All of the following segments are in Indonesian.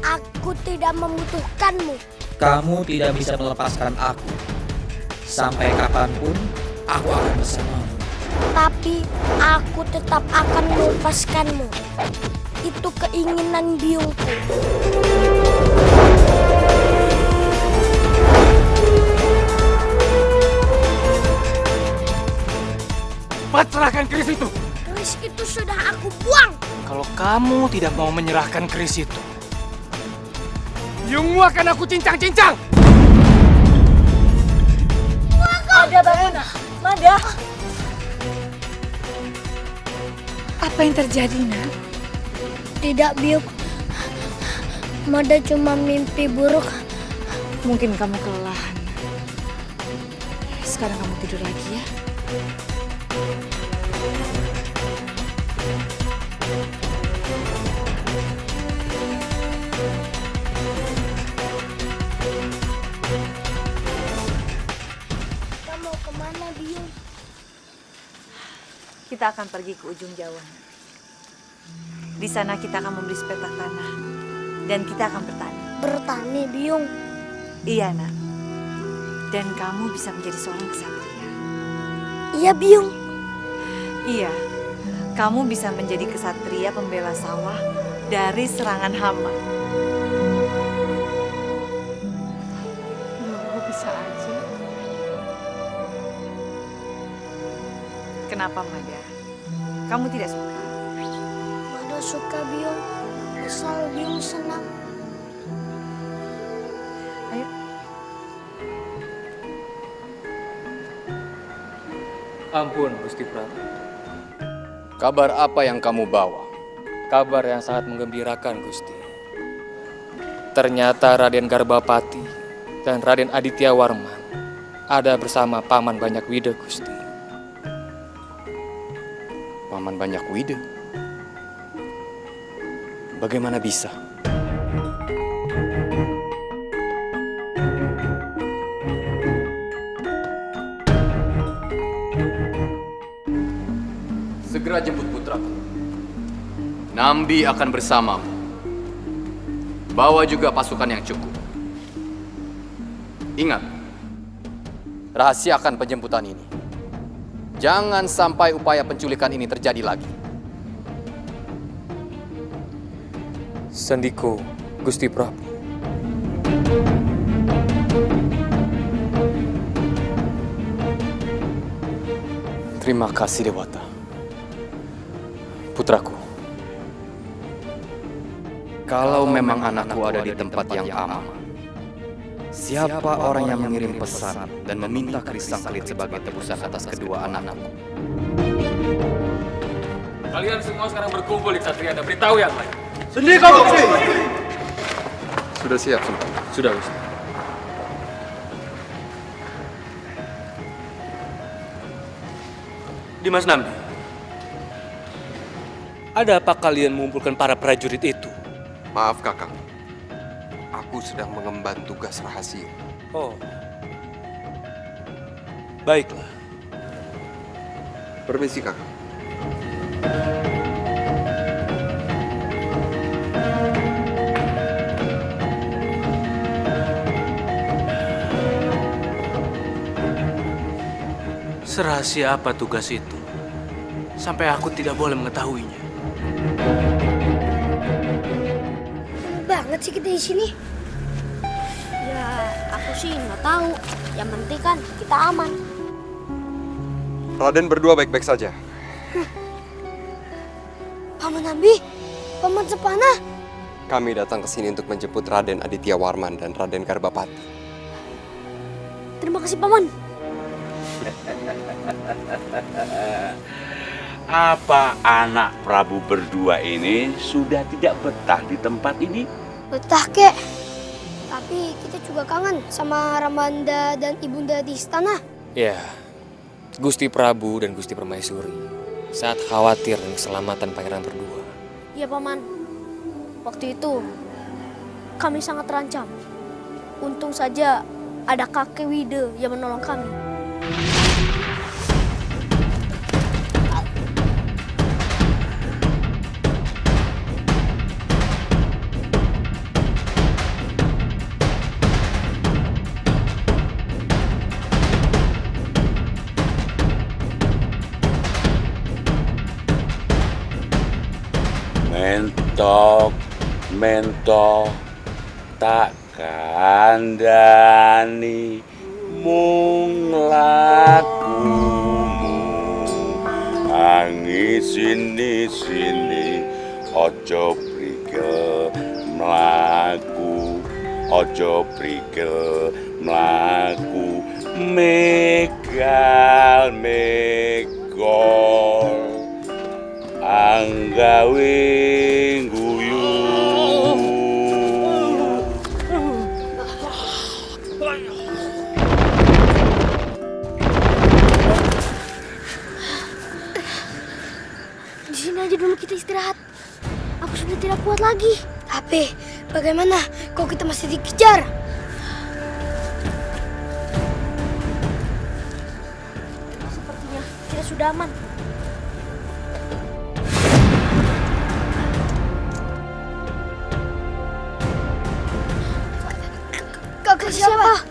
Aku tidak membutuhkanmu. Kamu tidak bisa melepaskan aku. Sampai kapanpun, aku akan bersamamu. Tapi aku tetap akan melepaskanmu. Itu keinginan biungku. Cepat serahkan keris itu. Keris itu sudah aku buang. Kalau kamu tidak mau menyerahkan keris itu, biungmu akan aku cincang-cincang. Mada, bangun. Mada. Apa yang terjadi, Nak? Tidak, Biung. Mada cuma mimpi buruk. Mungkin kamu kelelahan. Sekarang kamu tidur lagi ya. Kita mau kemana, Biung? Kita akan pergi ke ujung Jawa. Di sana kita akan membeli sepetak tanah. Dan kita akan bertani. Bertani, Biung. Iya, Nak. Dan kamu bisa menjadi seorang ksatria. Iya, Biung. Iya, kamu bisa menjadi ksatria pembela sawah dari serangan hama. Loh, bisa aja. Kenapa, Mada? Kamu tidak suka? Mada suka, Biung. Asal Biung senang. Ayo. Ampun, Gusti Prabu. Kabar apa yang kamu bawa? Kabar yang sangat menggembirakan, Gusti. Ternyata Raden Garbapati dan Raden Aditya Warman ada bersama Paman Banyakwida, Gusti. Paman Banyakwida? Bagaimana bisa? Segera jemput putraku. Nambi akan bersamamu. Bawa juga pasukan yang cukup. Ingat, rahasiakan penjemputan ini. Jangan sampai upaya penculikan ini terjadi lagi. Sendiko, Gusti Prabu. Terima kasih, Dewata. Putraku, kalau memang anakku ada di tempat yang aman, siapa orang yang mengirim pesan dan meminta keris sangklit sebagai tebusan atas kedua anakku? Kalian semua sekarang berkumpul di Ksatria dan beritahu yang lain. Sendiri kau, Gusti. Sudah siap, Sultan. Sudah, Gusti. Dimas Nambi, ada apa kalian mengumpulkan para prajurit itu? Maaf, Kakang. Aku sedang mengemban tugas rahasia. Oh, baiklah. Permisi, Kakang. Serahasia apa tugas itu? Sampai aku tidak boleh mengetahuinya. Banget sih kita di sini. Ya, aku sih nggak tahu. Yang penting kan kita aman. Raden berdua baik-baik saja. Paman Nambi, Paman Sepana. Kami datang ke sini untuk menjemput Raden Aditya Warman dan Raden Garbapati. Terima kasih, Paman. Apa anak Prabu berdua ini sudah tidak betah di tempat ini? Betah, Kek. Tapi kita juga kangen sama Ramanda dan Ibunda di istana. Ya, Gusti Prabu dan Gusti Permaisuri saat khawatir dengan keselamatan pangeran berdua. Iya, Paman. Waktu itu kami sangat terancam. Untung saja ada kakek Wide yang menolong kami. mentok mentok tak kandani mung lakumu angis sini ojo prigel mlaku ojo prigel mlaku megal anggawe guyu. Di sini aja dulu kita istirahat. Aku sudah tidak kuat lagi. Tapi bagaimana kalau kita masih dikejar? Sepertinya kita sudah aman. Kakak siapa?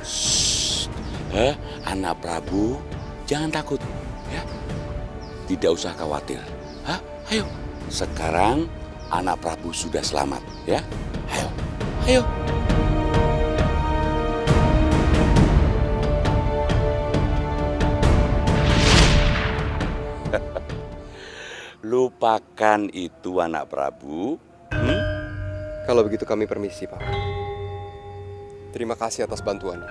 Anak Prabu, jangan takut, ya. Tidak usah khawatir. Ayo, sekarang anak Prabu sudah selamat, ya. Ayo. Lupakan itu anak Prabu. Kalau begitu kami permisi, Pak. Terima kasih atas bantuannya.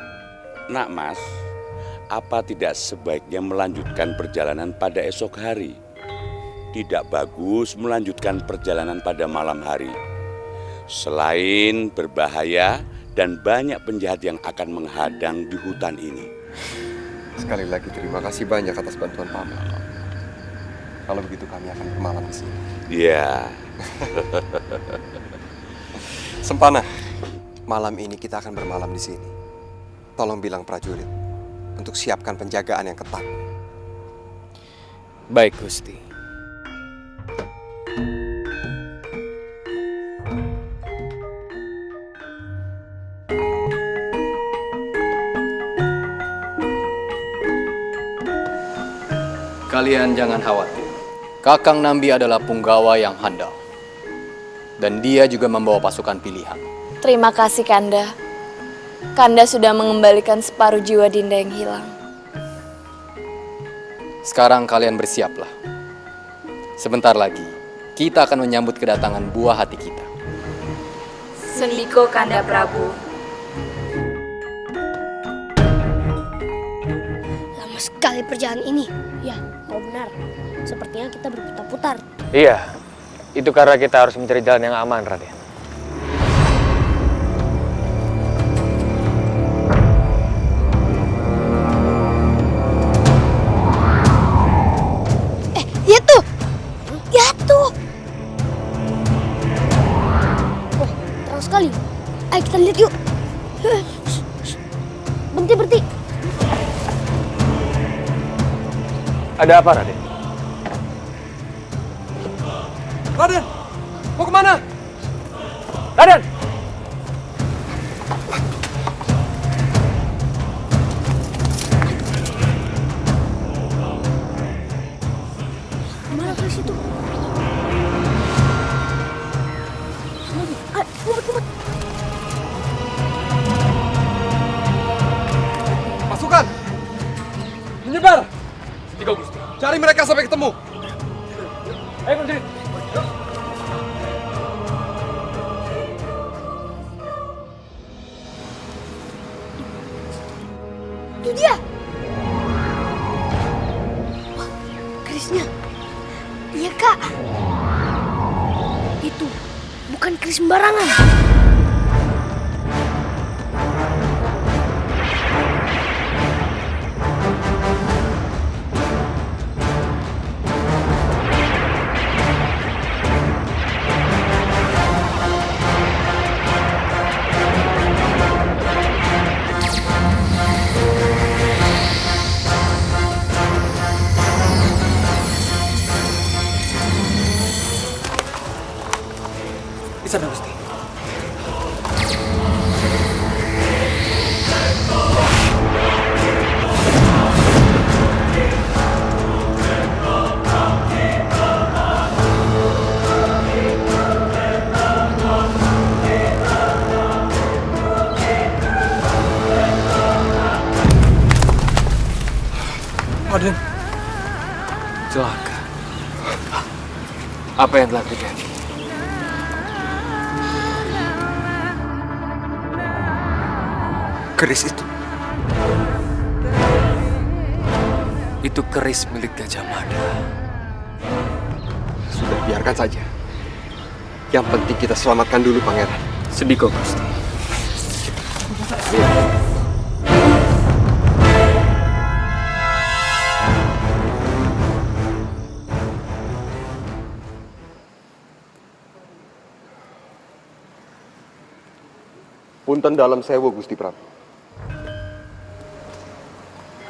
Nak Mas, apa tidak sebaiknya melanjutkan perjalanan pada esok hari? Tidak bagus melanjutkan perjalanan pada malam hari. Selain berbahaya dan banyak penjahat yang akan menghadang di hutan ini. Sekali lagi terima kasih banyak atas bantuan Paman. Kalau begitu kami akan bermalam di sini. Iya. Sempana, malam ini kita akan bermalam di sini. Tolong bilang prajurit untuk siapkan penjagaan yang ketat. Baik, Gusti. Kalian jangan khawatir. Kakang Nambi adalah punggawa yang handal. Dan dia juga membawa pasukan pilihan. Terima kasih, Kanda. Kanda sudah mengembalikan separuh jiwa Dinda yang hilang. Sekarang kalian bersiaplah. Sebentar lagi, kita akan menyambut kedatangan buah hati kita. Sendiko, Kanda Prabu. Lama sekali perjalanan ini. Ya, kau benar. Sepertinya kita berputar-putar. Iya, itu karena kita harus mencari jalan yang aman, Raden. Lihat tuh! Lihat tuh! Oh, terang sekali. Ayo kita lihat yuk. Berhenti. Ada apa, Raden? Raden, mau kemana? Raden! Kemana ke situ? Ngumpet. Pasukan! Menyebar! Cari mereka sampai ketemu. Ayo, Gusti. Itu dia. Wah, kerisnya. Iya, Kak. Itu bukan keris sembarangan. Di sana, Gusti. Apa yang telah terjadi? Keris itu. Itu keris milik Gajah Mada. Sudah, biarkan saja. Yang penting kita selamatkan dulu pangeran. Sendiko, Gusti. Punten dalam sewu, Gusti Prabu.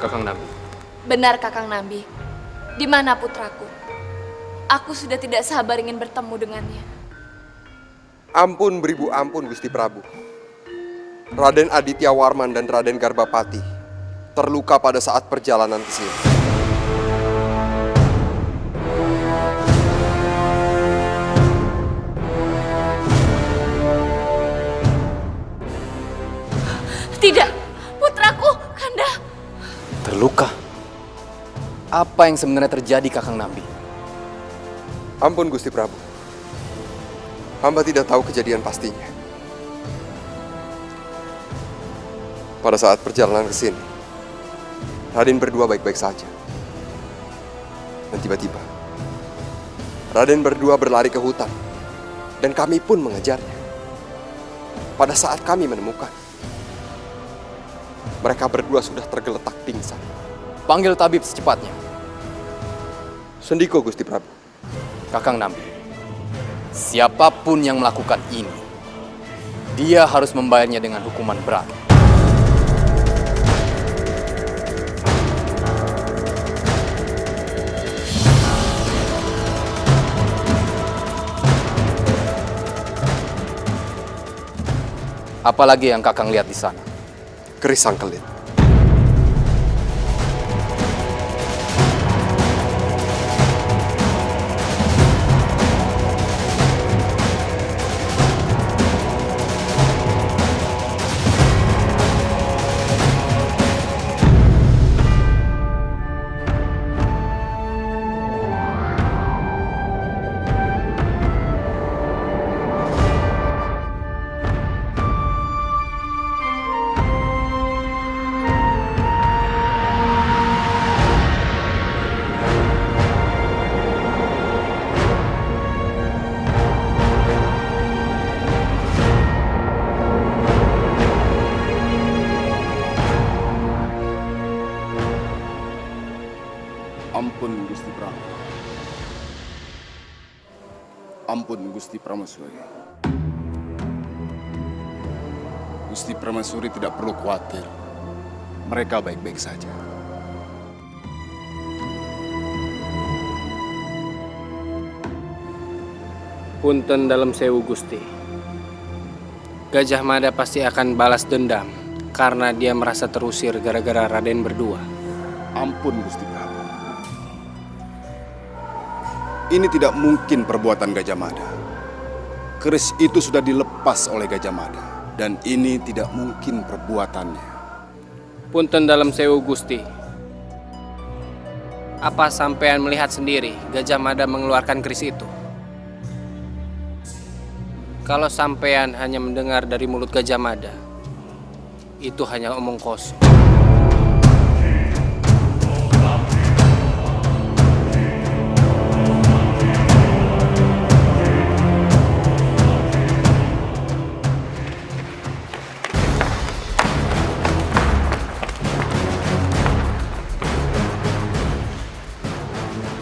Kakang Nabi. Benar, Kakang Nabi. Di mana putraku? Aku sudah tidak sabar ingin bertemu dengannya. Ampun beribu ampun, Gusti Prabu. Raden Aditya Warman dan Raden Garbapati terluka pada saat perjalanan ke sini. Tidak, putraku, Kanda. Terluka? Apa yang sebenarnya terjadi, Kakang Nabi? Ampun, Gusti Prabu. Hamba tidak tahu kejadian pastinya. Pada saat perjalanan ke sini, Raden berdua baik-baik saja. Dan tiba-tiba, Raden berdua berlari ke hutan, dan kami pun mengejarnya. Pada saat kami menemukan, mereka berdua sudah tergeletak pingsan. Panggil tabib secepatnya. Sendiko, Gusti Prabu. Kakang Nabi, siapapun yang melakukan ini, dia harus membayarnya dengan hukuman berat. Apalagi yang Kakang lihat di sana? Keris Sangkelit. Ampun Gusti Prabu. Ampun Gusti Pramasuri. Gusti Pramasuri tidak perlu khawatir. Mereka baik-baik saja. Punten dalam sewu, Gusti. Gajah Mada pasti akan balas dendam karena dia merasa terusir gara-gara Raden berdua. Ampun Gusti Prabu. Ini tidak mungkin perbuatan Gajah Mada. Keris itu sudah dilepas oleh Gajah Mada. Dan ini tidak mungkin perbuatannya. Punten dalam sewu, Gusti. Apa sampean melihat sendiri Gajah Mada mengeluarkan keris itu? Kalau sampean hanya mendengar dari mulut Gajah Mada, itu hanya omong kosong.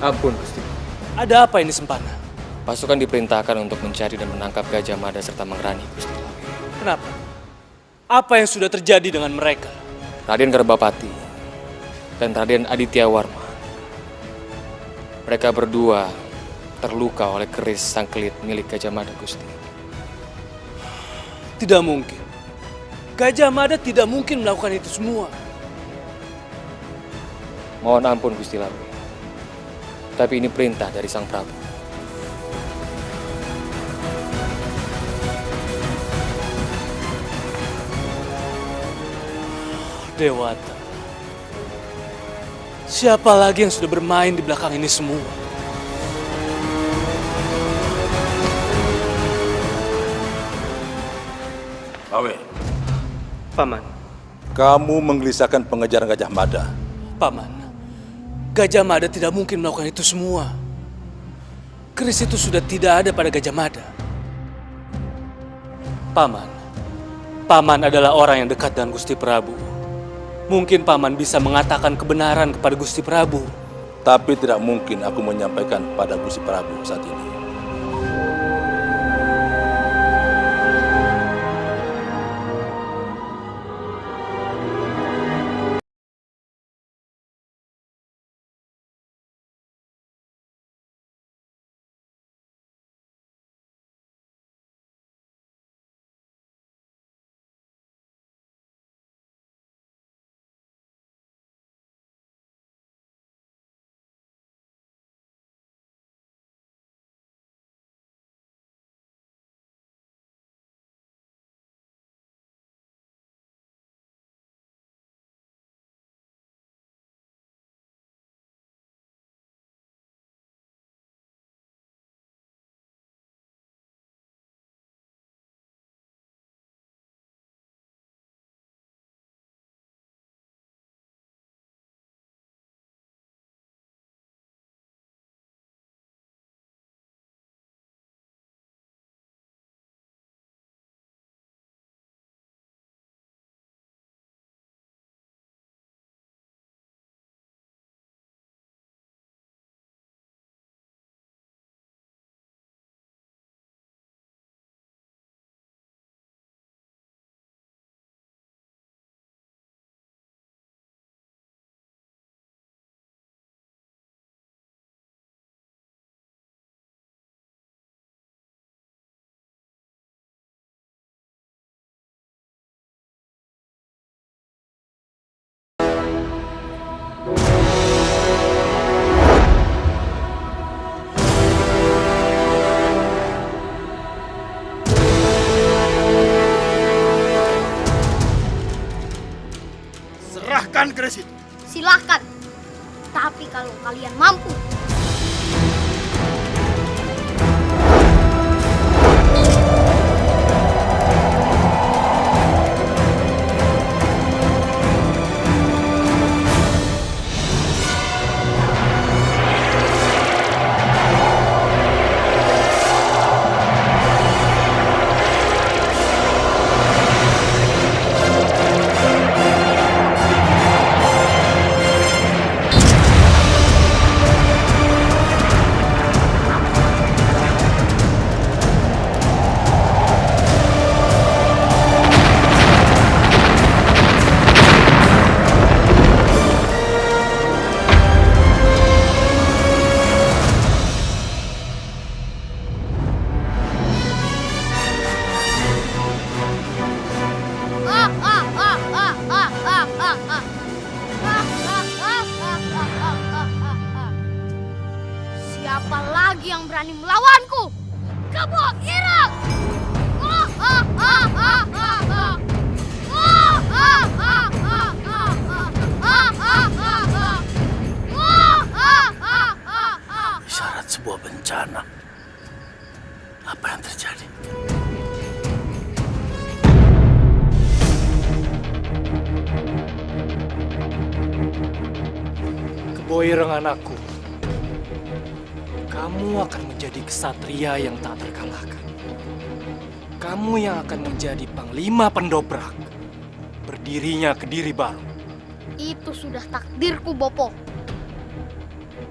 Ampun, Gusti. Ada apa ini Sempana? Pasukan diperintahkan untuk mencari dan menangkap Gajah Mada serta Mangrani, Gusti. Kenapa? Apa yang sudah terjadi dengan mereka? Raden Garbapati dan Raden Aditya Warma. Mereka berdua terluka oleh keris Sangkelit milik Gajah Mada, Gusti. Tidak mungkin. Gajah Mada tidak mungkin melakukan itu semua. Mohon ampun, Gusti Lalu. Tapi ini perintah dari Sang Prabu. Dewata. Siapa lagi yang sudah bermain di belakang ini semua? Awe. Paman. Kamu menggelisahkan pengejaran Gajah Mada. Paman, Gajah Mada tidak mungkin melakukan itu semua. Keris itu sudah tidak ada pada Gajah Mada. Paman adalah orang yang dekat dengan Gusti Prabu. Mungkin Paman bisa mengatakan kebenaran kepada Gusti Prabu. Tapi tidak mungkin aku menyampaikan pada Gusti Prabu saat ini. Serahkan keris itu. Silakan. Tapi kalau kalian mampu, siapa lagi yang berani melawanku? Kebo Ireng! Isyarat sebuah bencana. Apa yang terjadi? Kebo Ireng anakku. Kamu akan menjadi kesatria yang tak terkalahkan. Kamu yang akan menjadi panglima pendobrak. Berdirinya Kediri Baru. Itu sudah takdirku, Bopo.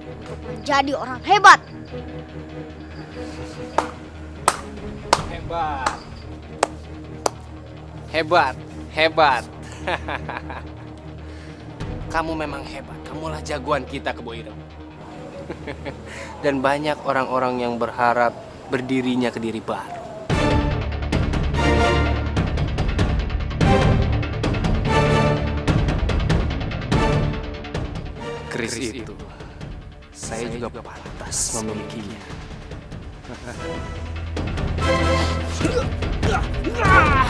Untuk menjadi orang hebat. Hebat. Hebat. Hebat. Kamu memang hebat. Kamulah jagoan kita, Kebo Ireng. Dan banyak orang-orang yang berharap berdirinya Kediri Baru. Keris itu, saya juga pantas memilikinya. Ah!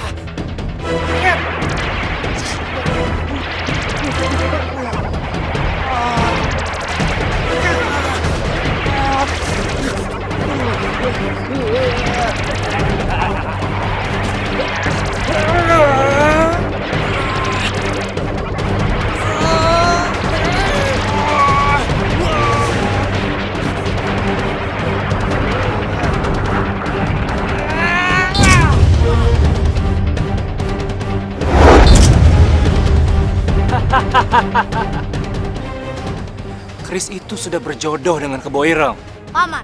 Keris itu sudah berjodoh dengan Kebo Ireng. Paman,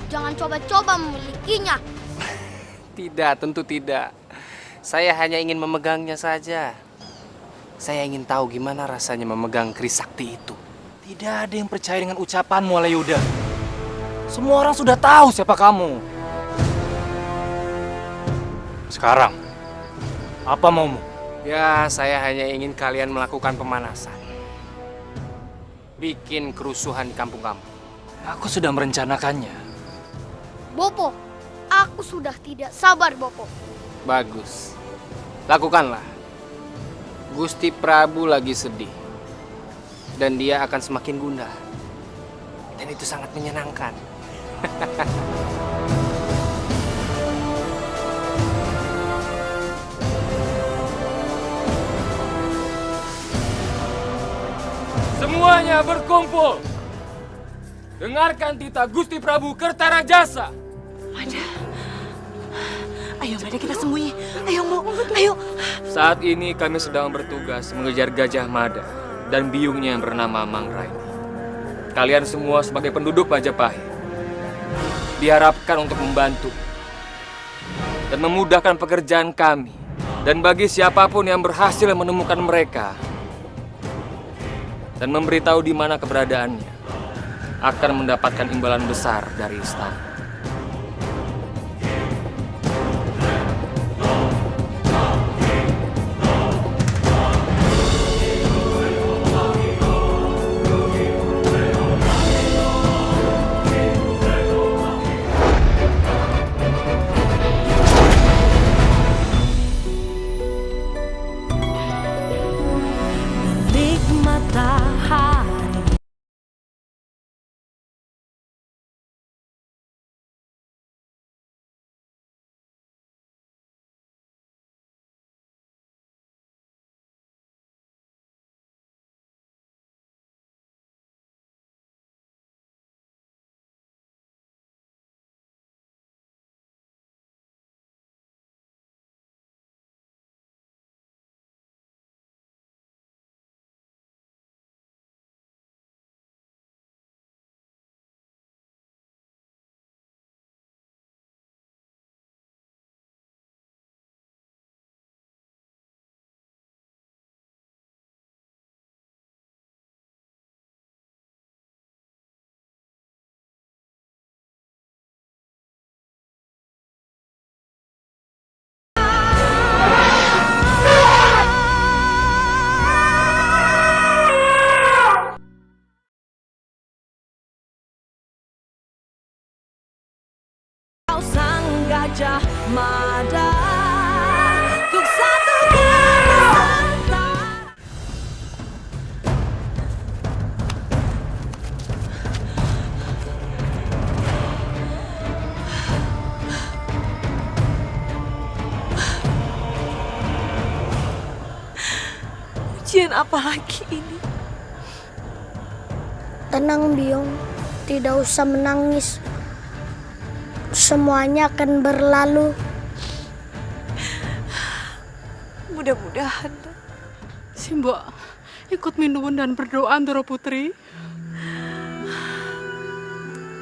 jangan coba-coba memilikinya. Tidak, tentu tidak. Saya hanya ingin memegangnya saja. Saya ingin tahu gimana rasanya memegang keris sakti itu. Tidak ada yang percaya dengan ucapanmu, Alayuda. Semua orang sudah tahu siapa kamu. Sekarang, apa maumu? Ya, saya hanya ingin kalian melakukan pemanasan. Bikin kerusuhan di kampung kamu. Aku sudah merencanakannya. Bopo, aku sudah tidak sabar, Bopo. Bagus. Lakukanlah. Gusti Prabu lagi sedih. Dan dia akan semakin gundah. Dan itu sangat menyenangkan. Semuanya berkumpul. Dengarkan titah Gusti Prabu Kertarajasa. Mada. Ayo Mada, kita sembunyi. Ayo Mo, ayo. Saat ini kami sedang bertugas mengejar Gajah Mada dan biungnya yang bernama Mangraini. Kalian semua sebagai penduduk Majapahit diharapkan untuk membantu dan memudahkan pekerjaan kami. Dan bagi siapapun yang berhasil menemukan mereka dan memberitahu di mana keberadaannya, akan mendapatkan imbalan besar dari istana. Sang Gajah Mada untuk satukan Nusantara. Ujian apa lagi ini? Tenang, Biong. Tidak usah menangis. Semuanya akan berlalu. Mudah-mudahan. Simba, ikut minum dan berdoa, Ndoro Putri.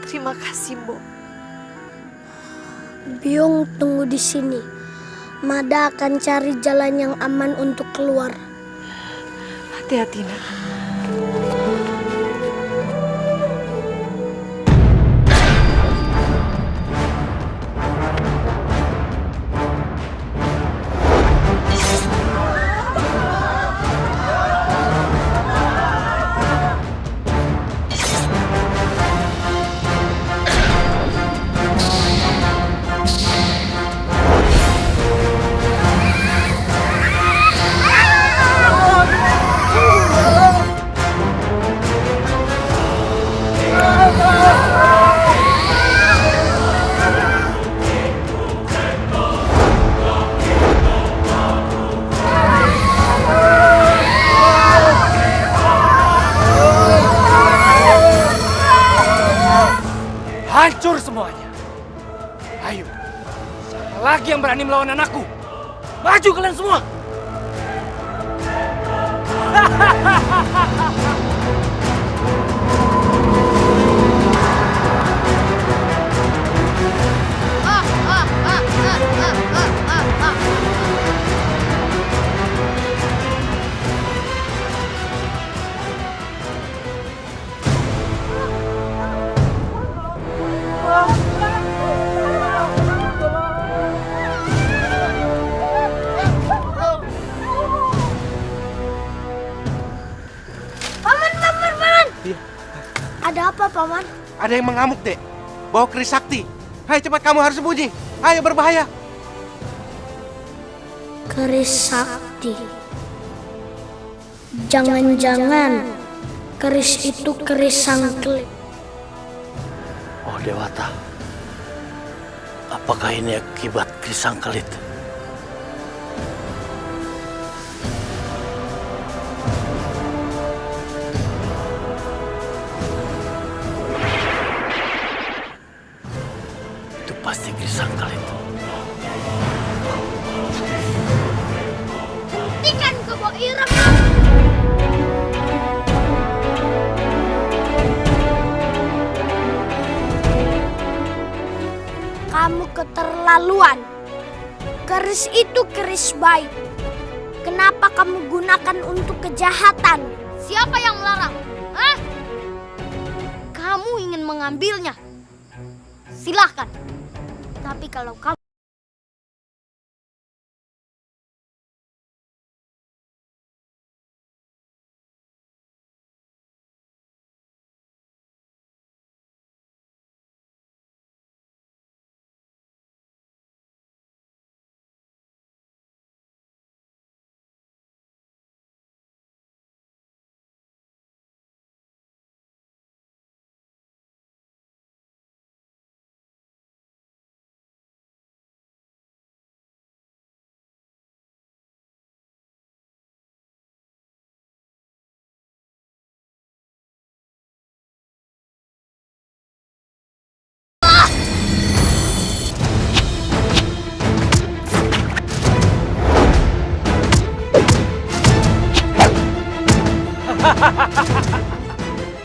Terima kasih, Bo. Biong tunggu di sini. Mada akan cari jalan yang aman untuk keluar. Hati-hati, Nak. Hancur semuanya. Ayo, siapa lagi yang berani melawan anakku? Maju kalian semua! Ada apa, Paman? Ada yang mengamuk, Dek. Bawa keris sakti. Hai, cepat, kamu harus sembunyi. Ayo, berbahaya. Keris sakti. Jangan-jangan keris itu keris sangklit. Oh Dewata, apakah ini akibat keris sangklit? Pasti Krisangkal itu. Hentikan kebo ireng! Kamu keterlaluan. Keris itu keris baik. Kenapa kamu gunakan untuk kejahatan? Siapa yang melarang? Hah? Kamu ingin mengambilnya? Silahkan. Tapi kalau kamu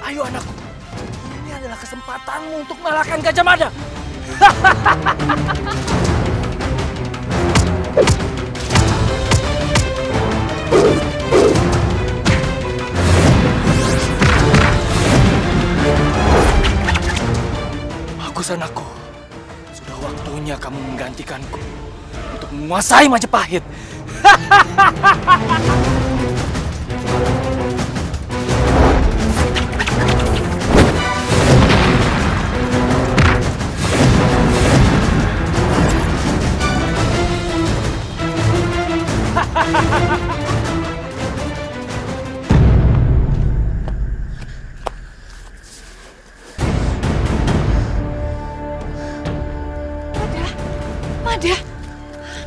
Ayo anakku, ini adalah kesempatanmu untuk mengalahkan Gajah Mada. Bagus anakku, sudah waktunya kamu menggantikanku untuk menguasai Majapahit.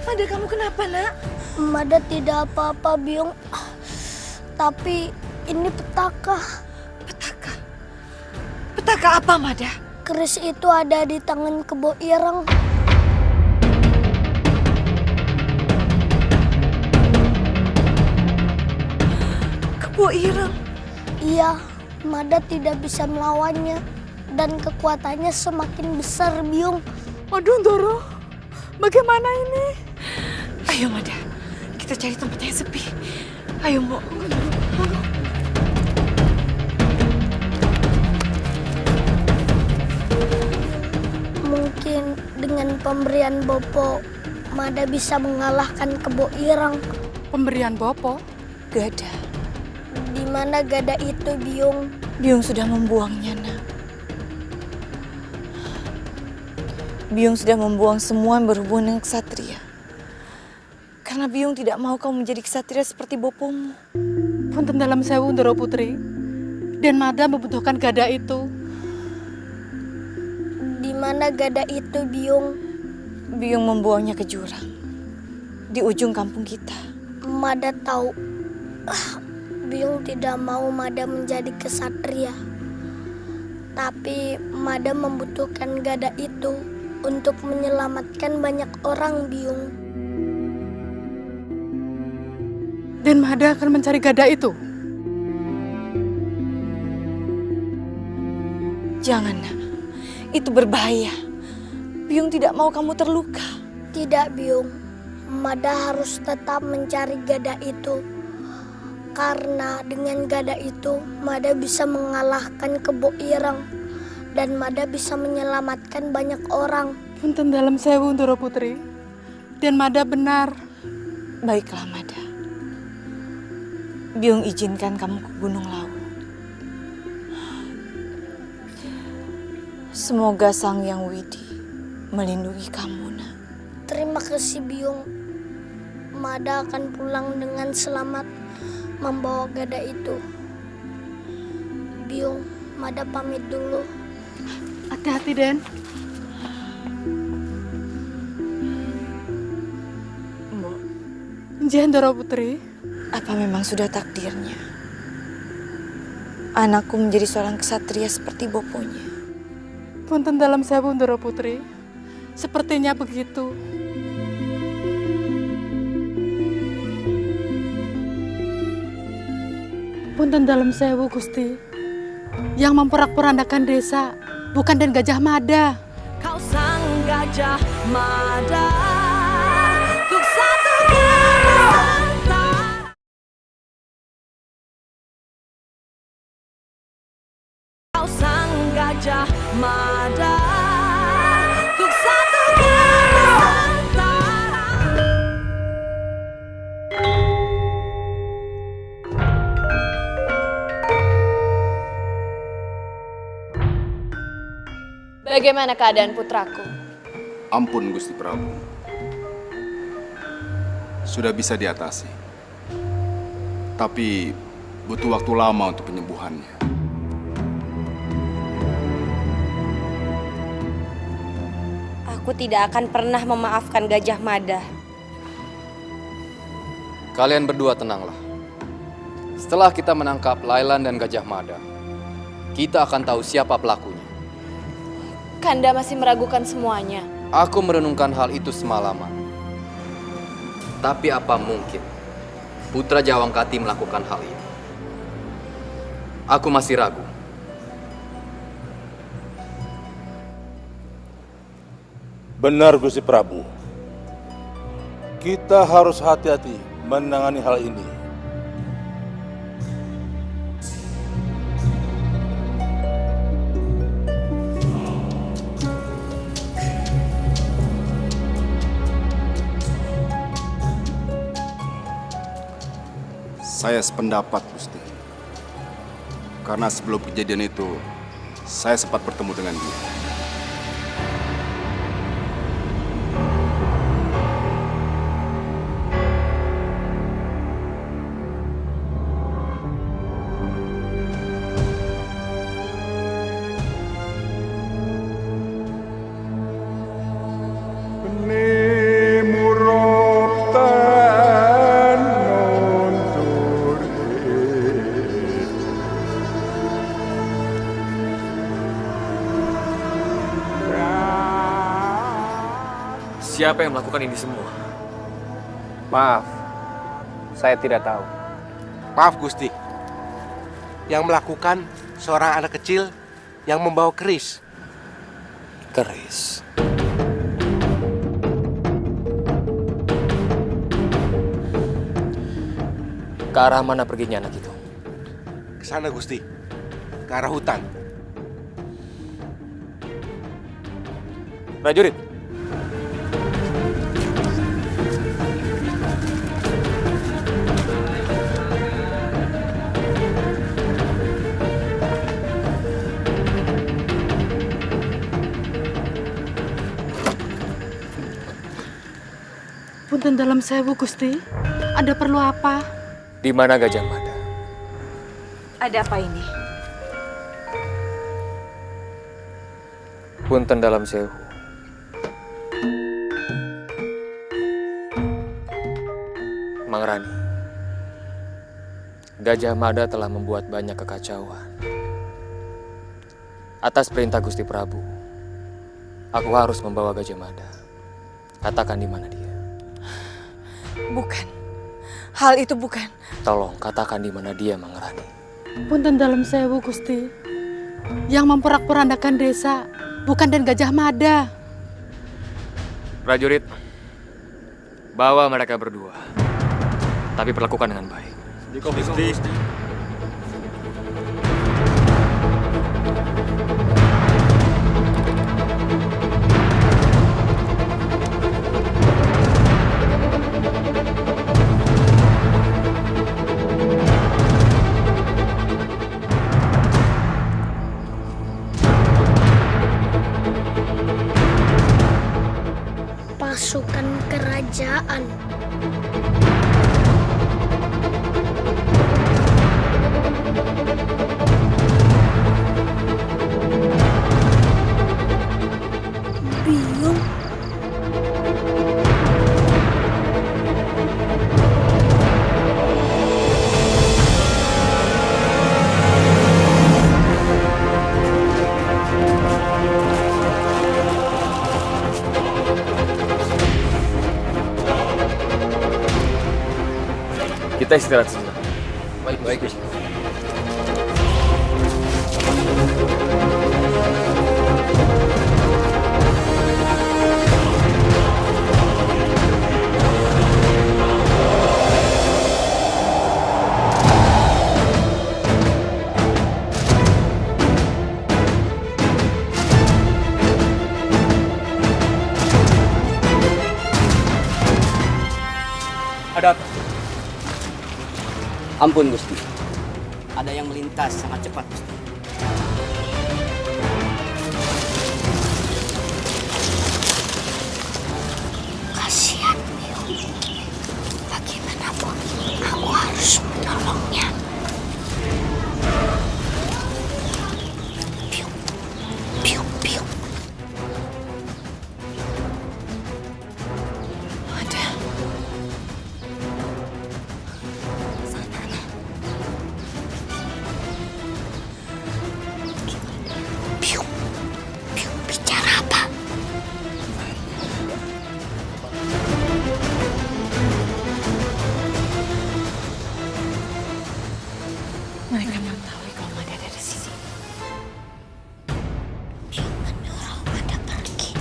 Mada, kamu kenapa, Nak? Mada tidak apa-apa, Biung. Tapi ini petaka. Petaka? Petaka apa, Mada? Keris itu ada di tangan Kebo Ireng. Kebo Ireng? Iya, Mada tidak bisa melawannya. Dan kekuatannya semakin besar, Biung. Aduh, Doro. Bagaimana ini? Ayo, Mada. Kita cari tempat yang sepi. Ayo, Mbok. Mungkin dengan pemberian Bopo, Mada bisa mengalahkan Kebo Ireng. Pemberian Bopo? Gada. Di mana Gada itu, Biung? Biung sudah membuangnya, Nak. Biung sudah membuang semua yang berhubungan dengan ksatria. Karena Biung tidak mau kamu menjadi ksatria seperti bopomu. Punten dalam sewu, Ndoro Putri. Dan Mada membutuhkan Gada itu. Di mana Gada itu, Biung? Biung membuangnya ke jurang. Di ujung kampung kita. Mada tahu. Biung tidak mau Mada menjadi ksatria. Tapi Mada membutuhkan Gada itu untuk menyelamatkan banyak orang, Biung. Dan Mada akan mencari Gada itu? Jangan, nak. Itu berbahaya. Biyung tidak mau kamu terluka. Tidak, Biyung. Mada harus tetap mencari gada itu. Karena dengan gada itu, Mada bisa mengalahkan Kebo Ireng. Dan Mada bisa menyelamatkan banyak orang. Punten dalam sewu, Ndoro Putri. Dan Mada benar. Baiklah, Mada. Biyung izinkan kamu ke Gunung Lawu. Semoga Sang Yang Widi melindungi kamu, nak. Terima kasih, Biyung. Mada akan pulang dengan selamat membawa gada itu. Biyung, Mada pamit dulu. Hati-hati, Den. Mbok, Nggih, Ndoro Putri. apa memang sudah takdirnya? Anakku menjadi seorang kesatria seperti boponya. Punten dalam sewu, Ndoro Putri. Sepertinya begitu. Punten dalam sewu, Gusti. Yang memporak-porandakan desa bukan Den Gajah Mada. Kau sang Gajah Mada, untuk satu Nusantara. Kau sang Gajah Mada, untuk satu Nusantara. Bagaimana keadaan putraku? Ampun, Gusti Prabu. Sudah bisa diatasi. Tapi butuh waktu lama untuk penyembuhannya. Aku tidak akan pernah memaafkan Gajah Mada. Kalian berdua tenanglah. Setelah kita menangkap Lailan dan Gajah Mada, kita akan tahu siapa pelakunya. Kanda masih meragukan semuanya. Aku merenungkan hal itu semalaman. Tapi apa mungkin Putra Jawangkati melakukan hal ini? Aku masih ragu. Benar, Gusti Prabu. Kita harus hati-hati menangani hal ini. Saya sependapat, Gusti. Karena sebelum kejadian itu, saya sempat bertemu dengan dia. Siapa yang melakukan ini semua? Maaf, saya tidak tahu. Maaf, Gusti. Yang melakukan seorang anak kecil yang membawa keris. Keris. Ke arah mana perginya anak itu? Ke sana, Gusti. Ke arah hutan. Prajurit. Punten dalam sewu, Gusti. Ada perlu apa? Di mana Gajah Mada? Ada apa ini? Punten dalam sewu. Mang Rani, Gajah Mada telah membuat banyak kekacauan. Atas perintah Gusti Prabu, aku harus membawa Gajah Mada. Katakan di mana dia. Bukan. Hal itu bukan. Tolong katakan di mana dia, Mang Rani. Punten dalam sewu, Gusti. Yang memporak-porandakan desa bukan Den Gajah Mada. Prajurit, bawa mereka berdua. Tapi perlakukan dengan baik. Gusti. Pasukan kerajaan. Biyung. Kita istirahat sejenak. Baik. Ada apa? Ampun Gusti, ada yang melintas sangat cepat Gusti. Kasihan Biyung. Bagaimanapun aku harus menolongnya. Biyung. Ada. Biyung bicara apa? Mereka mengetahui kalau Mada ada di sini. Biyung menyuruh Mada pergi.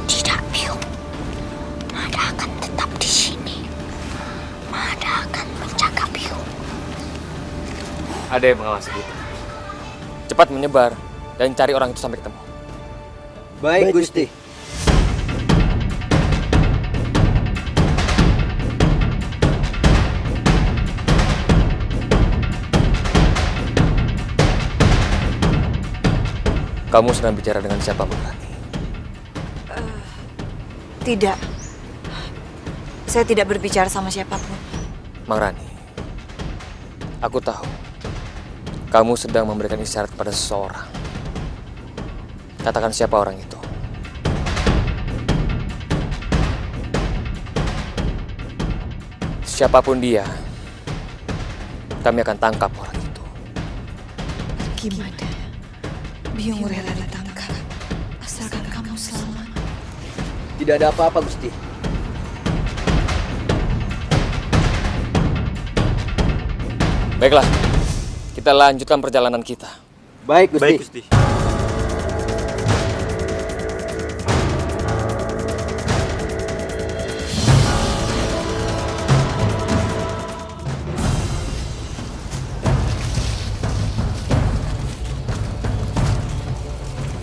Tidak, Biyung. Mada akan tetap di sini. Mada akan menjaga Biyung. Ada yang mengawasi kita. Cepat menyebar dan cari orang itu sampai ketemu. Baik Gusti. Kamu sedang bicara dengan siapa, Mangrani? Tidak. Saya tidak berbicara sama siapapun. Mangrani, aku tahu kamu sedang memberikan isyarat kepada seseorang. Katakan siapa orang itu. Siapapun dia, kami akan tangkap orang itu. Gimana? Biyung rela ditangkap, asalkan kamu selamat. Tidak ada apa-apa Gusti. Baiklah, kita lanjutkan perjalanan kita. Baik Gusti. Baik Gusti.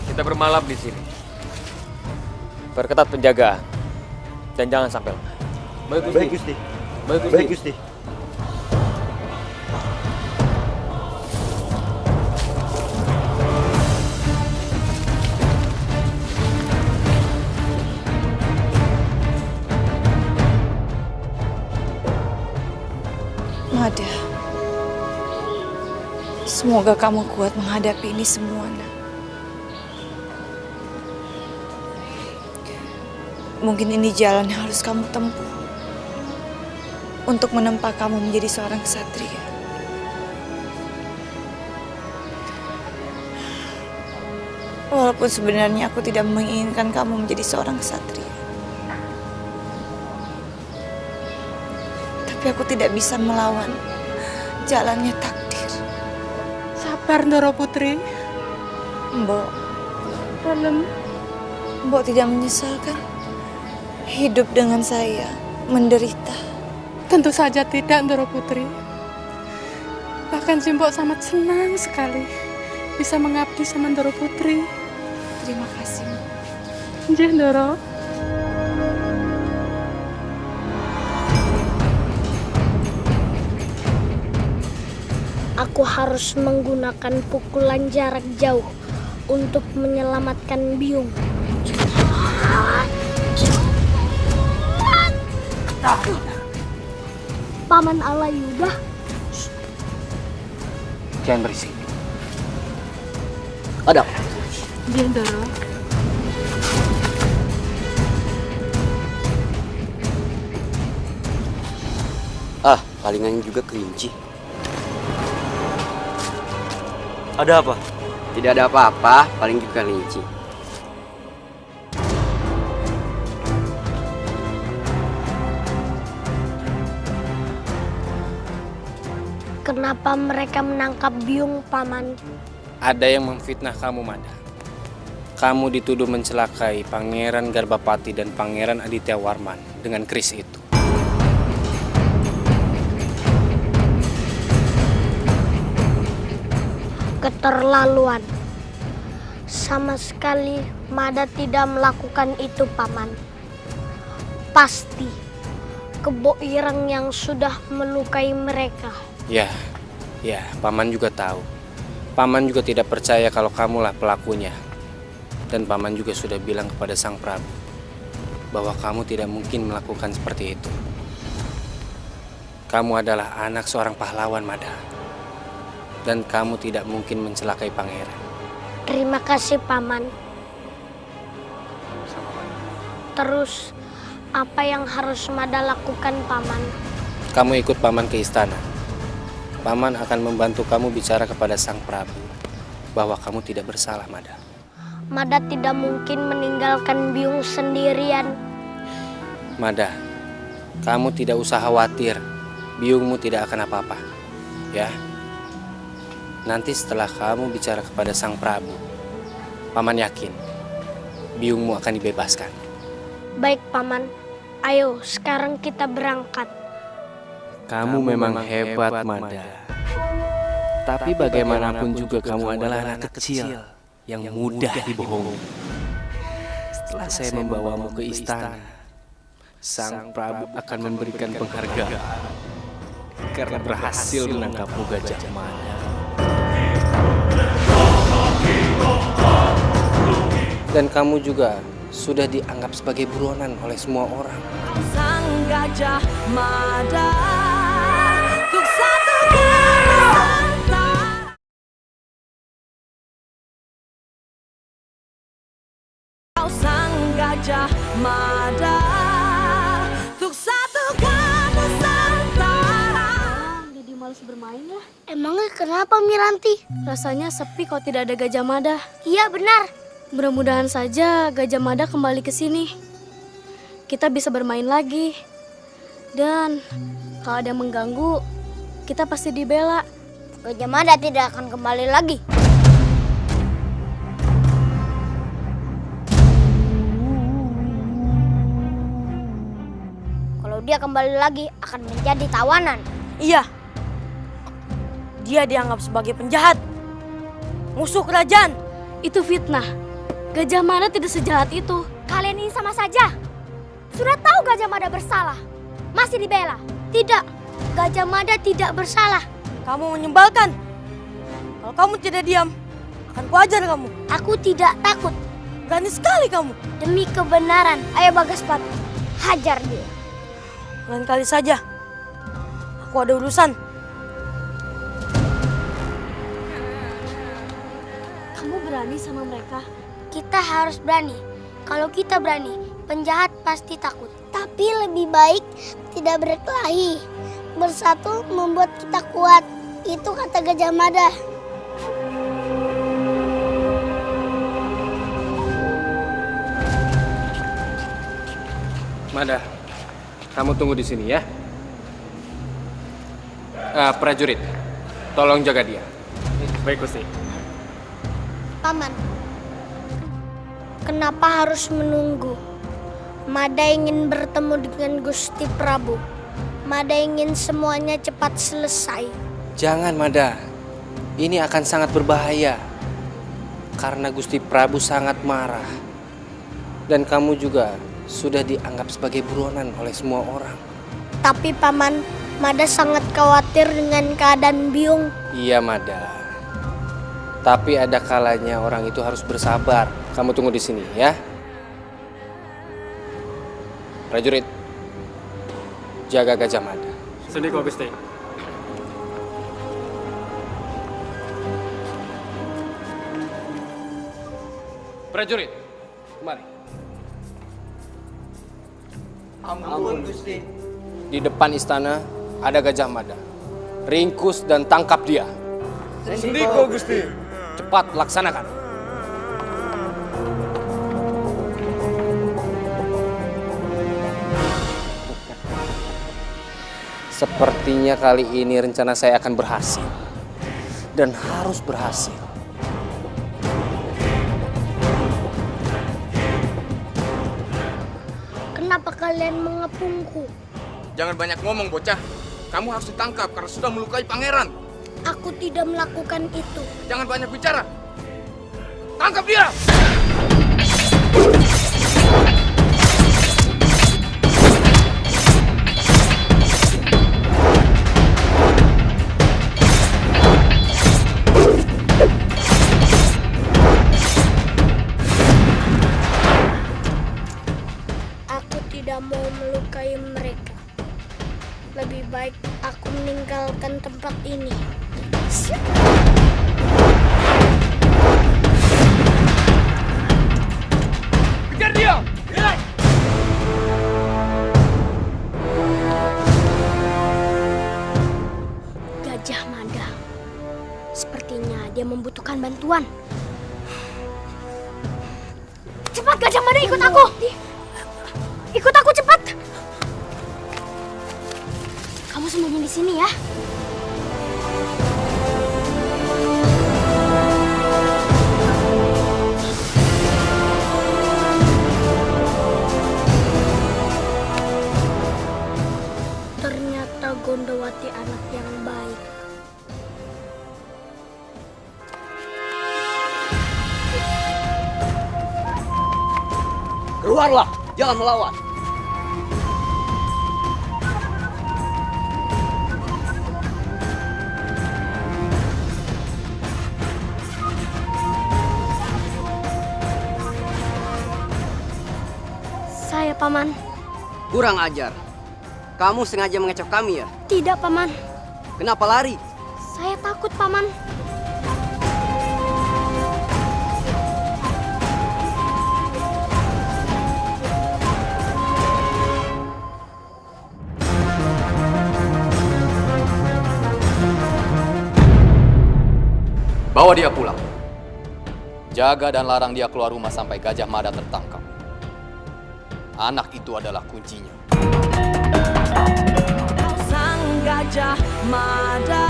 Kita bermalam di sini. Perketat penjagaan dan jangan sampai lengah. Baik Gusti. Baik Gusti. Mada, semoga kamu kuat menghadapi ini semua, nak. Mungkin ini jalan yang harus kamu tempuh untuk menempa kamu menjadi seorang ksatria. Walaupun sebenarnya aku tidak menginginkan kamu menjadi seorang ksatria. Tapi aku tidak bisa melawan jalannya takdir. Sabar Ndoro Putri. Mbok, Mbok tidak menyesalkan hidup dengan saya menderita? Tentu saja tidak Ndoro Putri. Bahkan Simbok sangat senang sekali bisa mengabdi sama Ndoro Putri. Terima kasih. Nggih Ndoro. Aku harus menggunakan pukulan jarak jauh untuk menyelamatkan Byung. Paman Alayuda. Jangan berisik. Ada. Nggih Ndoro. Palingan juga kelinci. Ada apa? Tidak ada apa-apa, paling juga kelinci. Kenapa mereka menangkap Byung, Paman? Ada yang memfitnah kamu, Mada. Kamu dituduh mencelakai Pangeran Garbapati dan Pangeran Aditya Warman dengan keris itu. Keterlaluan. Sama sekali Mada tidak melakukan itu, Paman. Pasti Kebo Ireng yang sudah melukai mereka. Ya, Paman juga tahu. Paman juga tidak percaya kalau kamulah pelakunya. Dan Paman juga sudah bilang kepada Sang Prabu bahwa kamu tidak mungkin melakukan seperti itu. Kamu adalah anak seorang pahlawan, Mada. Dan kamu tidak mungkin mencelakai pangeran. Terima kasih, Paman. Terus, apa yang harus Mada lakukan, Paman? Kamu ikut Paman ke istana. Paman akan membantu kamu bicara kepada Sang Prabu bahwa kamu tidak bersalah, Mada. Mada tidak mungkin meninggalkan Byung sendirian. Mada, kamu tidak usah khawatir. Byungmu tidak akan apa-apa. Ya. Nanti setelah kamu bicara kepada Sang Prabu, Paman yakin Byungmu akan dibebaskan. Baik, Paman. Ayo, sekarang kita berangkat. Kamu memang hebat, Mada. Tapi bagaimanapun juga kamu adalah anak kecil yang mudah dibohongi. Setelah saya membawamu ke istana, Sang Prabu akan memberikan penghargaan karena berhasil menangkapmu, Gajah Mada. Dan kamu juga sudah dianggap sebagai buronan oleh semua orang. Sang Gajah Mada, untuk satu Nusantara. Kau Sang Gajah Mada, untuk satu Nusantara. Jadi malas bermain ya? Emangnya kenapa, Miranti? Rasanya sepi kalau tidak ada Gajah Mada. Iya, benar. Mudah-mudahan saja Gajah Mada kembali ke sini. Kita bisa bermain lagi. Dan kalau ada yang mengganggu, kita pasti dibela. Gajah Mada tidak akan kembali lagi. Kalau dia kembali lagi, akan menjadi tawanan. Iya. Dia dianggap sebagai penjahat. Musuh kerajaan. Itu fitnah. Gajah Mada tidak sejahat itu. Kalian ini sama saja. Sudah tahu Gajah Mada bersalah, masih dibela. Tidak, Gajah Mada tidak bersalah. Kamu menyebalkan. Kalau kamu tidak diam, akan kuajar kamu. Aku tidak takut. Berani sekali kamu. Demi kebenaran, ayo Bagaspati, hajar dia. Lain kali saja. Aku ada urusan. Kamu berani sama mereka? Kita harus berani. Kalau kita berani, penjahat pasti takut. Tapi lebih baik tidak berkelahi. Bersatu membuat kita kuat. Itu kata Gajah Mada. Mada, kamu tunggu di sini ya. Prajurit, tolong jaga dia. Baik, Gusti. Paman, kenapa harus menunggu? Mada ingin bertemu dengan Gusti Prabu. Mada ingin semuanya cepat selesai. Jangan, Mada. Ini akan sangat berbahaya. Karena Gusti Prabu sangat marah. Dan kamu juga sudah dianggap sebagai buronan oleh semua orang. Tapi Paman, Mada sangat khawatir dengan keadaan Byung. Iya, Mada. Tapi ada kalanya orang itu harus bersabar. Kamu tunggu di sini ya. Prajurit, jaga Gajah Mada. Sendiko, Gusti. Prajurit, kemari. Ampun, Gusti. Di depan istana ada Gajah Mada. Ringkus dan tangkap dia. Sendiko, Gusti. Cepat laksanakan. Sepertinya kali ini rencana saya akan berhasil. Dan harus berhasil. Kenapa kalian mengepungku? Jangan banyak ngomong, bocah. Kamu harus ditangkap karena sudah melukai pangeran. Aku tidak melakukan itu. Jangan banyak bicara. Tangkap dia! Aku tidak mau melukai mereka. Lebih baik aku meninggalkan tempat ini. Kejar dia! Gajah Mada. Sepertinya dia membutuhkan bantuan. Cepat Gajah Mada, ikut aku. Ikut aku cepat. Kamu sembunyi di sini ya. Ternyata Gondowati anak yang baik. Keluarlah, jangan melawan. Saya, Paman. Kurang ajar. Kamu sengaja mengecoh kami ya? Tidak, Paman. Kenapa lari? Saya takut, Paman. Bawa dia pulang. Jaga dan larang dia keluar rumah sampai Gajah Mada tertangkap. Anak itu adalah kuncinya. Kau sang Gajah Mada,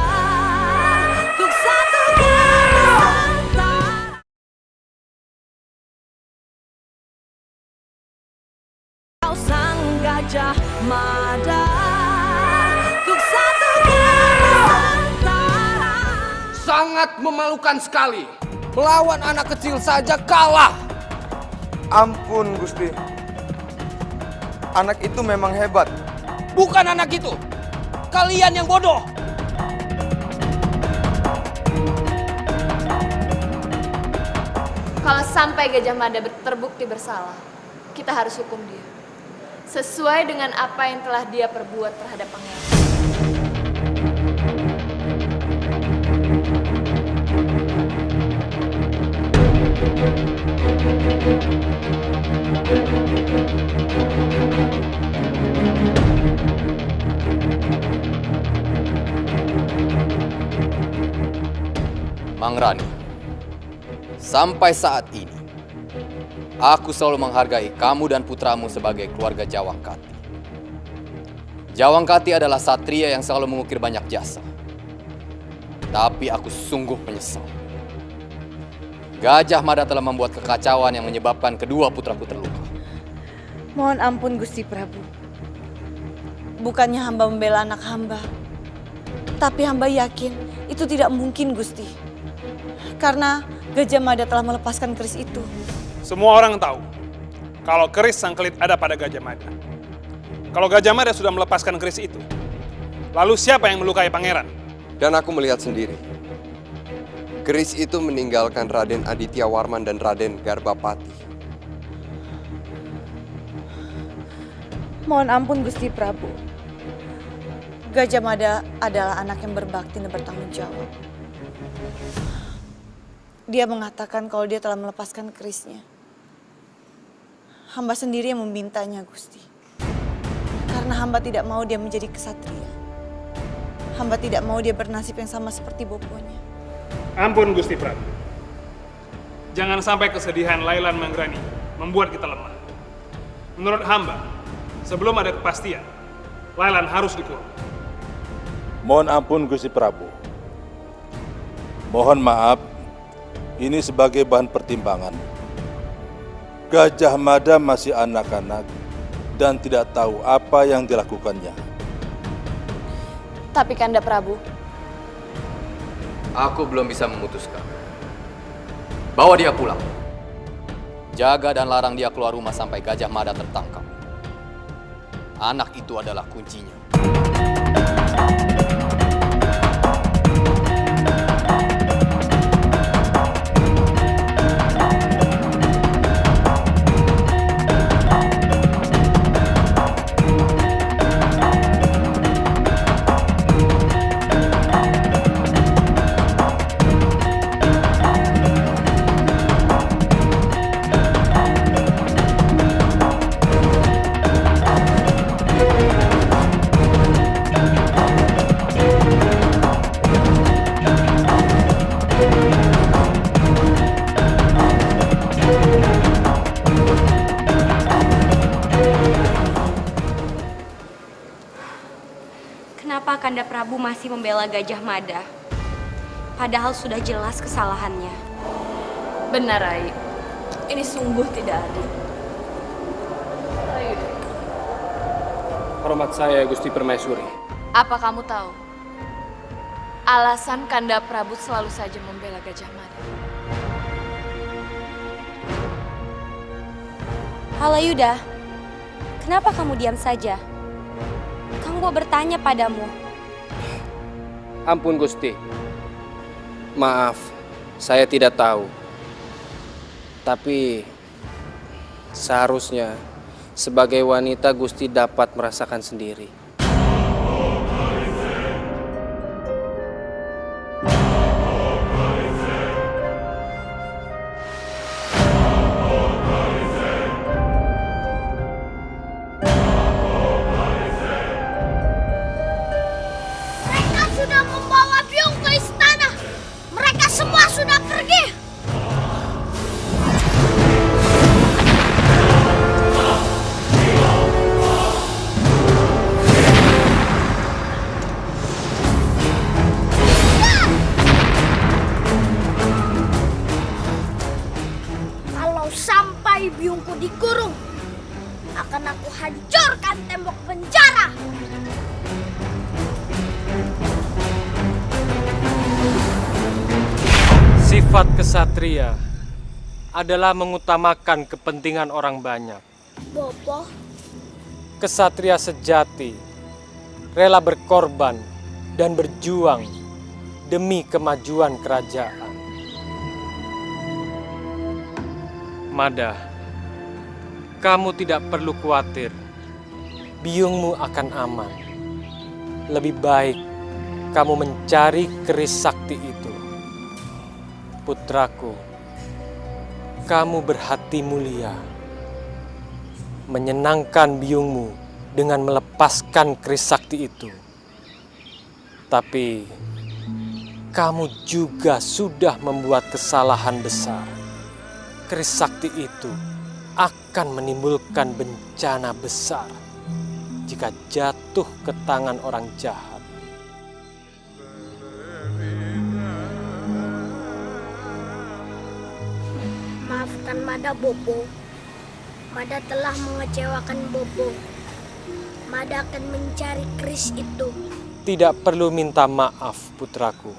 untuk satunya Nusantara. Kau sang Gajah Mada, untuk satunya Nusantara. Sangat memalukan sekali. Melawan anak kecil saja kalah. Ampun, Gusti. Anak itu memang hebat. Bukan anak itu. Kalian yang bodoh. Kalau sampai Gajah Mada terbukti bersalah, kita harus hukum dia. Sesuai dengan apa yang telah dia perbuat terhadap pangeran. Mang Rani, sampai saat ini Aku selalu menghargai kamu dan putramu sebagai keluarga Jawangkati. Jawangkati adalah satria yang selalu mengukir banyak jasa. Tapi aku sungguh menyesal. Gajah Mada telah membuat kekacauan yang menyebabkan kedua putraku terluka. Mohon ampun Gusti Prabu. Bukannya hamba membela anak hamba, tapi hamba yakin itu tidak mungkin Gusti. Karena Gajah Mada telah melepaskan keris itu. Semua orang tahu kalau keris Sangkelit ada pada Gajah Mada. Kalau Gajah Mada sudah melepaskan keris itu, lalu siapa yang melukai pangeran? Dan aku melihat sendiri. Keris itu meninggalkan Raden Aditya Warman dan Raden Garbapati. Mohon ampun Gusti Prabu. Gajah Mada adalah anak yang berbakti dan bertanggung jawab. Dia mengatakan kalau dia telah melepaskan kerisnya. Hamba sendiri yang memintanya, Gusti. Karena hamba tidak mau dia menjadi kesatria. Hamba tidak mau dia bernasib yang sama seperti boponya. Ampun Gusti Prabu. Jangan sampai kesedihan Lailan Manggrani membuat kita lemah. Menurut hamba, sebelum ada kepastian, Lailan harus dikurung. Mohon ampun Gusti Prabu. Mohon maaf, ini sebagai bahan pertimbangan. Gajah Mada masih anak-anak dan tidak tahu apa yang dilakukannya. Tapi Kanda Prabu, aku belum bisa memutuskan. Bawa dia pulang. Jaga dan larang dia keluar rumah sampai Gajah Mada tertangkap. Anak itu adalah kuncinya. Kenapa Kanda Prabu masih membela Gajah Mada? Padahal sudah jelas kesalahannya. benar Rai. Ini sungguh tidak adil. Hormat saya Gusti Permaisuri. Apa kamu tahu? Alasan Kanda Prabu selalu saja membela Gajah Mada. Halayuda, kenapa kamu diam saja? Kang Bo bertanya padamu. Ampun Gusti. Maaf, saya tidak tahu. Tapi seharusnya sebagai wanita Gusti dapat merasakan sendiri. Mereka sudah membawa Byung ke istana. Mereka semua sudah pergi. Kalau sampai Byungku dikurung, akan aku hancurkan tembok penjara. Sifat kesatria adalah mengutamakan kepentingan orang banyak. Bopo, Kesatria sejati rela berkorban dan berjuang demi kemajuan kerajaan. Mada, kamu tidak perlu khawatir. Byungmu akan aman. Lebih baik kamu mencari keris sakti itu. Putraku, kamu berhati mulia. Menyenangkan Byungmu dengan melepaskan keris sakti itu. Tapi kamu juga sudah membuat kesalahan besar. Keris sakti itu akan menimbulkan bencana besar jika jatuh ke tangan orang jahat. Maafkan Mada, Bopo. Mada telah mengecewakan Bopo. Mada akan mencari keris itu. Tidak perlu minta maaf, putraku.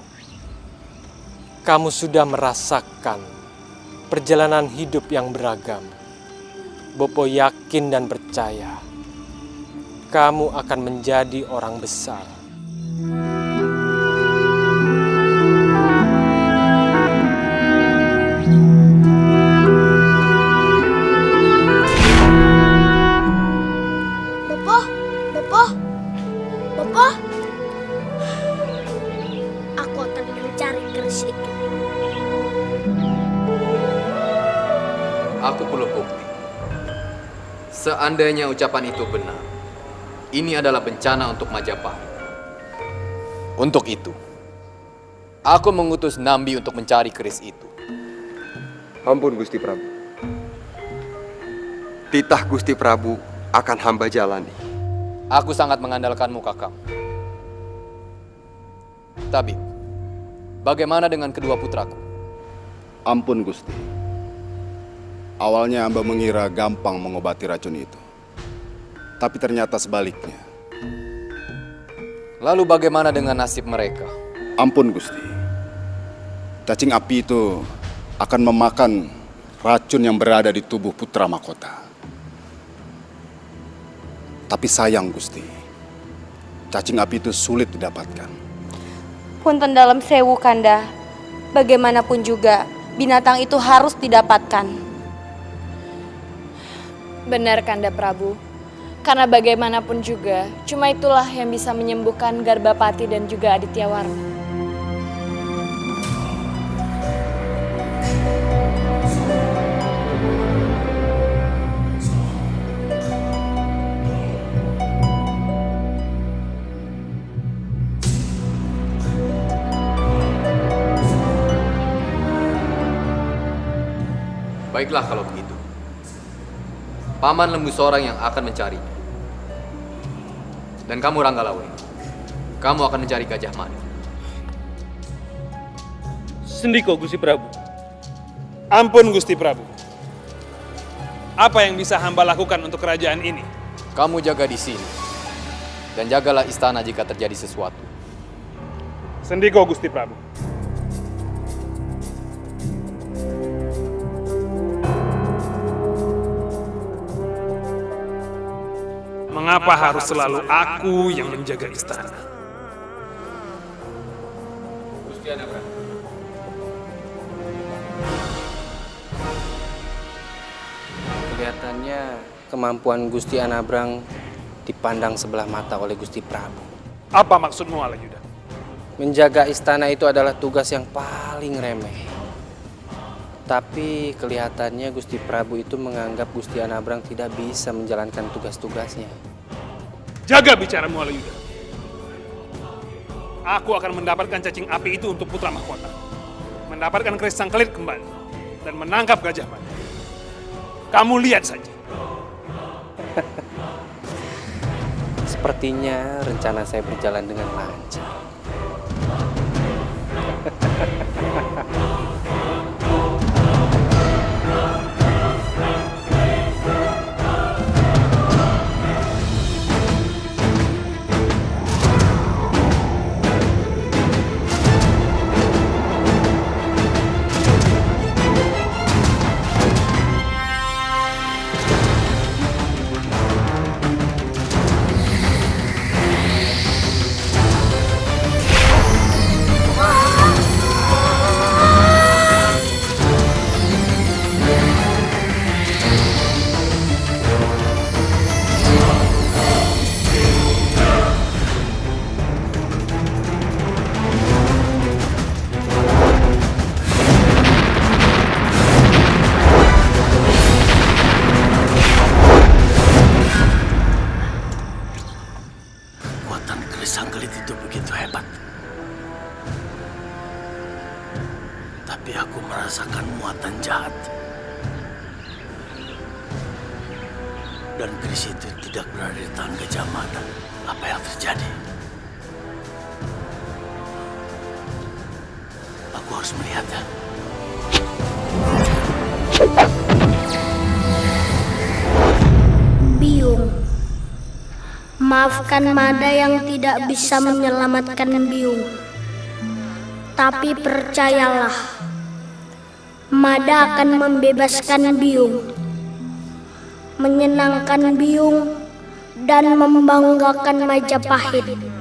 Kamu sudah merasakan perjalanan hidup yang beragam. Bopo yakin dan percaya kamu akan menjadi orang besar. Bopo, aku akan mencari keris itu. Aku perlu bukti. Seandainya ucapan itu benar, ini adalah bencana untuk Majapahit. Untuk itu, aku mengutus Nambi untuk mencari keris itu. Ampun Gusti Prabu. Titah Gusti Prabu akan hamba jalani. Aku sangat mengandalkanmu, Kakang. Tabib, bagaimana dengan kedua putraku? Ampun Gusti. Awalnya hamba mengira gampang mengobati racun itu. Tapi ternyata sebaliknya. Lalu bagaimana dengan nasib mereka? Ampun Gusti. Cacing api itu akan memakan racun yang berada di tubuh putra mahkota. Tapi sayang Gusti, cacing api itu sulit didapatkan. Punten dalam sewu, Kanda. Bagaimanapun juga, binatang itu harus didapatkan. Benar, Kanda Prabu. Karena bagaimanapun juga, cuma itulah yang bisa menyembuhkan Garbapati dan juga Aditya Warma. Baiklah kalau begitu. Paman Lembu Sorang yang akan mencarinya. Dan kamu Ranggalawe, kamu akan mencari Gajah Mada. Sendiko Gusti Prabu. Ampun Gusti Prabu. Apa yang bisa hamba lakukan untuk kerajaan ini? Kamu jaga di sini. Dan jagalah istana jika terjadi sesuatu. Sendiko Gusti Prabu. Mengapa harus selalu aku yang menjaga istana? Gusti Anabrang. Kelihatannya kemampuan Gusti Anabrang dipandang sebelah mata oleh Gusti Prabu. Apa maksudmu, Alayuda? Menjaga istana itu adalah tugas yang paling remeh. Tapi kelihatannya Gusti Prabu itu menganggap Gusti Anabrang tidak bisa menjalankan tugas-tugasnya. Jaga bicaramu, Alayuda. Aku akan mendapatkan cacing api itu untuk putra mahkota. Mendapatkan keris sang kelit kembali. Dan menangkap Gajah Mada. Kamu lihat saja. Sepertinya rencana saya berjalan dengan lancar. Dan keris itu tidak berada di tangan Gajah Mada. Apa yang terjadi? Aku harus melihatnya. Biyung, maafkan Mada yang tidak bisa menyelamatkan Biyung. Tapi percayalah, Mada akan membebaskan Biyung, menyenangkan Biyung, dan membanggakan Majapahit.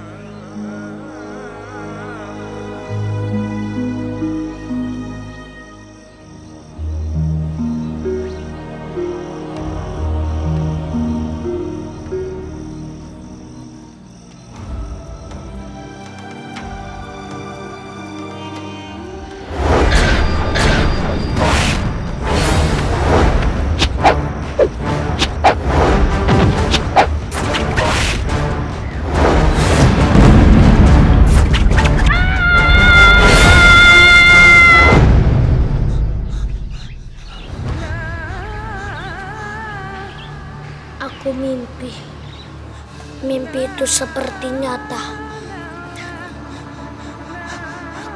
Aku mimpi. Mimpi itu seperti nyata.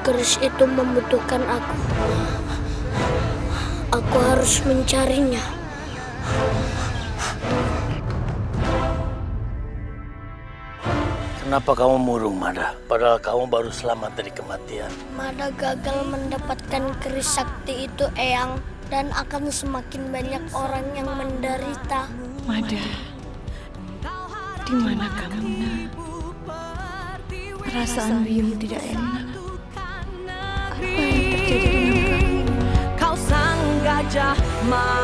Keris itu membutuhkan aku. Aku harus mencarinya. Kenapa kamu murung, Mada? Padahal kamu baru selamat dari kematian. Mada gagal mendapatkan keris sakti itu, Eyang. Dan akan semakin banyak orang yang menderita. Mada, di mana kamu, Nak? Perasaan Biyung tidak enak. Apa yang terjadi dengan kamu? Kau sang Gajah Mada.